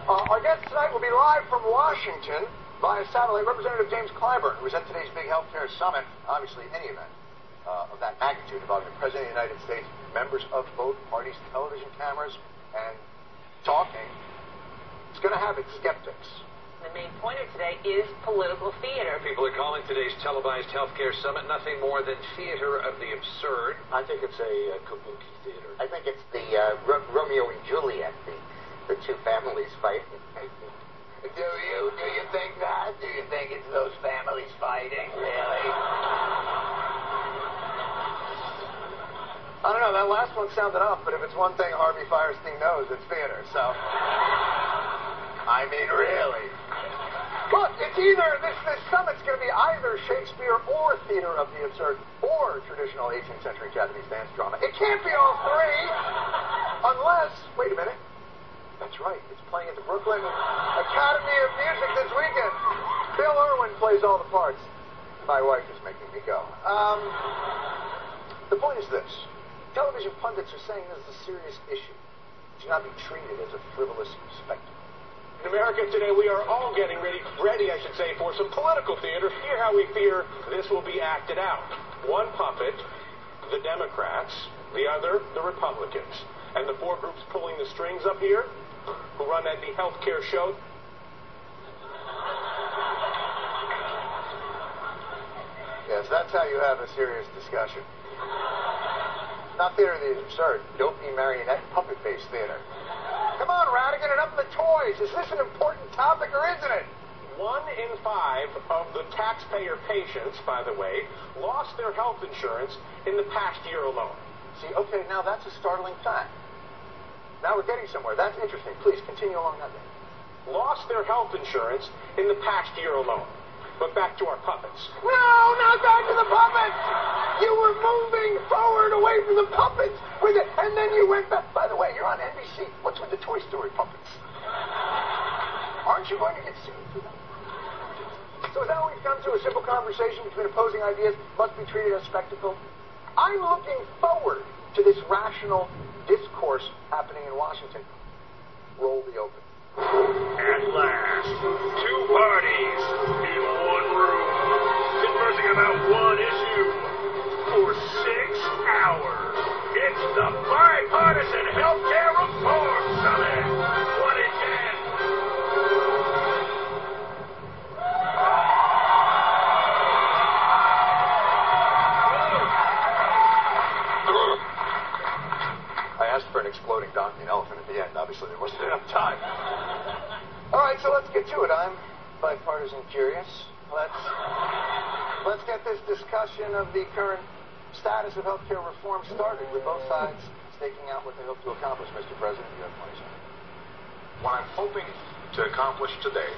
Our guest tonight will be live from Washington via satellite. Representative James Clyburn, who was at today's big healthcare summit. Obviously, any event of that magnitude involving the President of the United States, members of both parties, television cameras, and talking, it's going to have its skeptics. The main point of today is political theater. People are calling today's televised healthcare summit nothing more than theater of the absurd. I think it's a kabuki theater. I think it's the Romeo and Juliet, the two families fighting. Do you think that? Do you think it's those families fighting, really? I don't know, that last one sounded off, but if it's one thing Harvey Fierstein knows, it's theater, so... I mean, really. Look, it's either, this summit's going to be either Shakespeare or theater of the absurd or traditional 18th century Japanese dance drama. It can't be all three, unless, wait a minute, that's right, it's playing at the Brooklyn Academy of Music this weekend. Bill Irwin plays all the parts. My wife is making me go. The point is this. Television pundits are saying this is a serious issue. It should not be treated as a frivolous spectacle. In America today, we are all getting ready, for some political theater. Hear how we fear this will be acted out. One puppet, the Democrats, the other, the Republicans. And the four groups pulling the strings up here, who run at the healthcare show. Yes, that's how you have a serious discussion. Not theater of the absurd. Dopey marionette puppet-based theater. Come on, Radigan, enough of the toys. Is this an important topic or isn't it? 1 in 5 of the taxpayer patients, by the way, lost their health insurance in the past year alone. See, okay, now that's a startling fact. Now we're getting somewhere. That's interesting. Please, continue along that way. Lost their health insurance in the past year alone. But back to our puppets. No, not back to the puppets! You were moving forward away from the puppets, and then you went back. By the way, you're on NBC. What's with the Toy Story puppets? Aren't you going to get sued for that? So is that what we've come to? A simple conversation between opposing ideas must be treated as spectacle? I'm looking forward to this rational discourse happening in Washington. Roll the open. At last, two parties in one room, conversing about one issue for 6 hours. It's the Bipartisan Healthcare Reform Summit. 1 in 10. I asked for an exploding donkey and elephant at the end. Obviously, there wasn't enough time. All right, so let's get to it. I'm bipartisan curious. Let's get this discussion of the current status of healthcare reform started with both sides staking out what they hope to accomplish. Mr. President, you have 20 seconds. What I'm hoping to accomplish today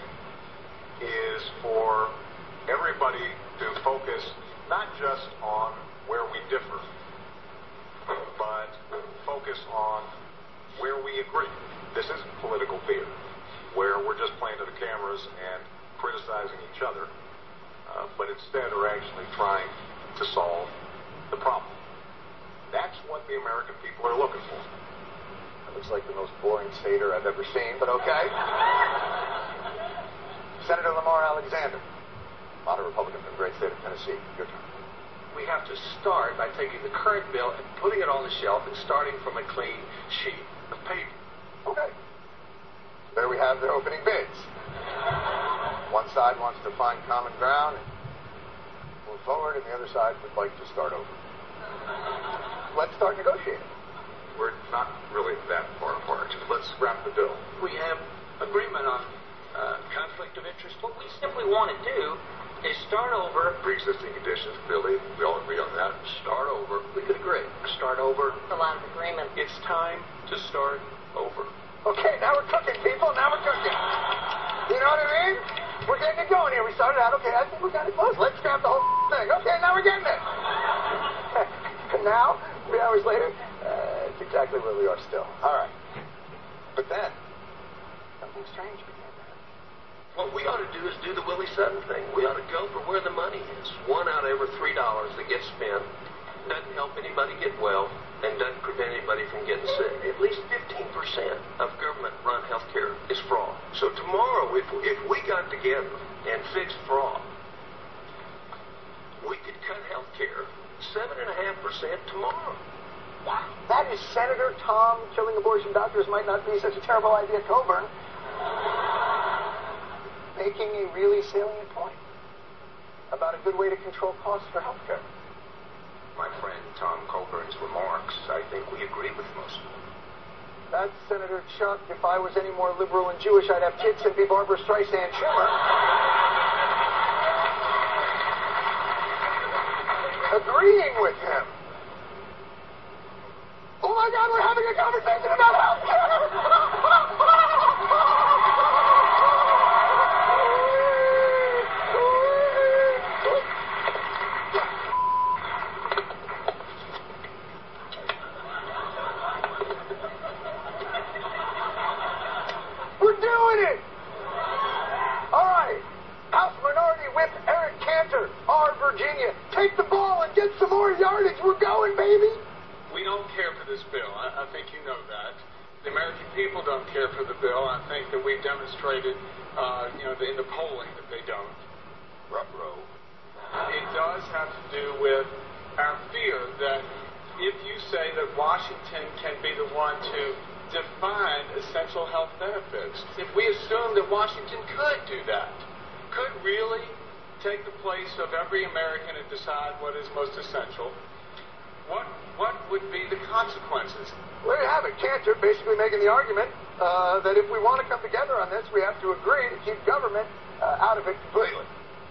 is for everybody to focus not just on where we differ, but focus on where we agree. This isn't political theater, where we're just playing to the cameras and criticizing each other, but instead are actually trying to solve the problem. That's what the American people are looking for. That looks like the most boring Seder I've ever seen, but okay. Senator Lamar Alexander, modern Republican from the great state of Tennessee. Your turn. We have to start by taking the current bill and putting it on the shelf and starting from a clean sheet of paper. Okay. There we have their opening bids. One side wants to find common ground and move forward, and the other side would like to start over. Let's start negotiating. We're not really that far apart. Let's scrap the bill. We have agreement on conflict of interest. What we simply want to do is start over. Pre-existing conditions, Billy, we all agree on that. Start over. We could agree. Start over. A lot of agreement. It's time to start over. Okay, now we're cooking, people. Now we're cooking. You know what I mean? We're getting it going here. We started out, okay, I think we got it close. Let's scrap the whole thing. Okay, now we're getting it. And now, 3 hours later, it's exactly where we are still. All right. But then, something strange began to happen. What we ought to do is do the Willie Sutton thing. We ought to go for where the money is. 1 out of every $3 that gets spent doesn't help anybody get well, and doesn't prevent anybody from getting sick. At least 15% of government-run health care is fraud. So tomorrow, if we got together and fixed fraud, we could cut health care 7.5% tomorrow. Wow. That is Senator Tom killing abortion doctors might not be such a terrible idea, Coburn. Making a really salient point about a good way to control costs for health care. My friend Tom Coburn's remarks, I think we agree with most of them. That's Senator Chuck. If I was any more liberal and Jewish, I'd have kids and be Barbara Streisand Schumer. Agreeing with him. Oh my God, we're having a conversation about health care! We're doing it! All right. House Minority Whip Eric Cantor, R. Virginia. Take the ball and get some more yardage. We're going, baby. We don't care for this bill. I think you know that. The American people don't care for the bill. I think that we've demonstrated, in the polling that they don't. Ruh-roh. It does have to do with our fear that if you say that Washington can be the one to define essential health benefits, if we assume that Washington could do that, could really take the place of every American and decide what is most essential, what would be the consequences? There you have it. Cantor basically making the argument that if we want to come together on this, we have to agree to keep government out of it completely.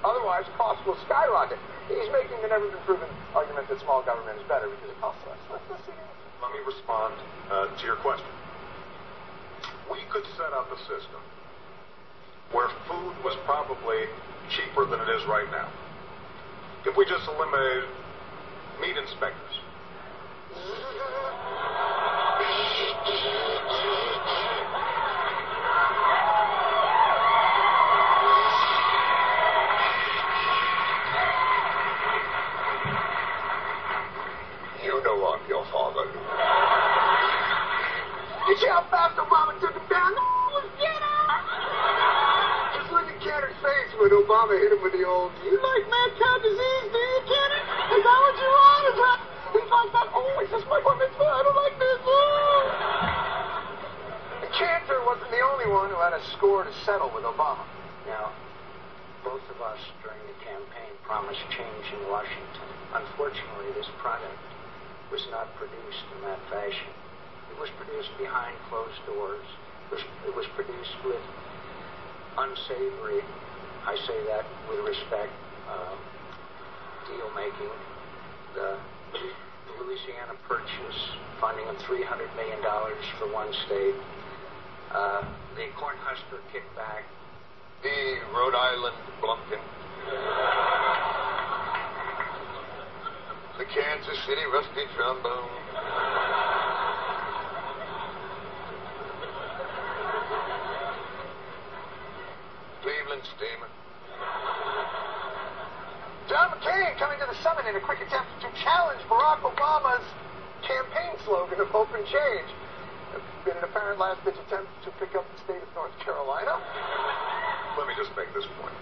Otherwise, costs will skyrocket. He's making the never-been-proven argument that small government is better because it costs less. Let's see. Let me respond to your question. We could set up a system where food was probably cheaper than it is right now. If we just eliminated meat inspectors. You know I'm your father. You see how fast Obama took him down? Was just look at Cantor's face when Obama hit him with the old, "Do you like mad-cow disease, do you, Cantor? Is that what you want? Is that?" He's like that. "Oh, is this my bar mitzvah? I don't like this." Cantor wasn't the only one who had a score to settle with Obama. Now, both of us during the campaign promised change in Washington. Unfortunately, this product was not produced in that fashion. It was produced behind closed doors. It was produced with unsavory, I say that with respect, deal-making. The Louisiana Purchase funding of $300 million for one state. The Cornhusker kickback. The Rhode Island Blumpkin. The Kansas City Rusty Trombone. Cleveland Steamer. John McCain coming to the summit in a quick attempt to challenge Barack Obama's campaign slogan of hope and change. It's been an apparent last-ditch attempt to pick up the state of North Carolina. Let me just make this point,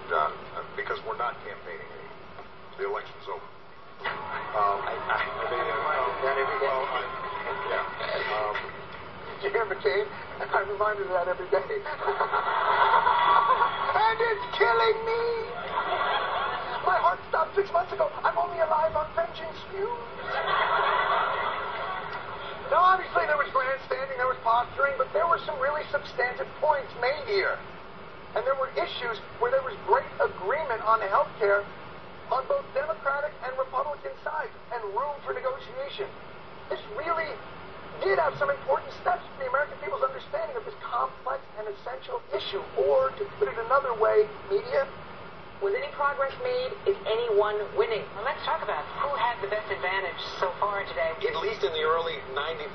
John, because we're not campaigning anymore. The election's over. Did you hear McCain? I'm reminded of that every day. And it's killing me. My heart stopped 6 months ago. I'm only alive on vengeance fumes. Now, obviously, there was grandstanding, there was posturing, but there were some really substantive points made here. And there were issues where there was great agreement on health care on both Democratic and Republican sides, and room for negotiation. This really did have some important steps for the American people's understanding of this complex and essential issue. Or, to put it another way, media, Was any progress made? Is anyone winning? Well, let's talk about who had the best advantage so far today. At least in the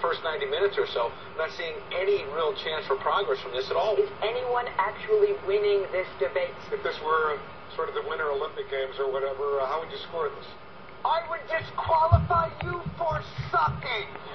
first 90 minutes or so, I'm not seeing any real chance for progress from this at all. Is anyone actually winning this debate? If this were sort of the Winter Olympic Games or whatever, how would you score this? I would disqualify sucking.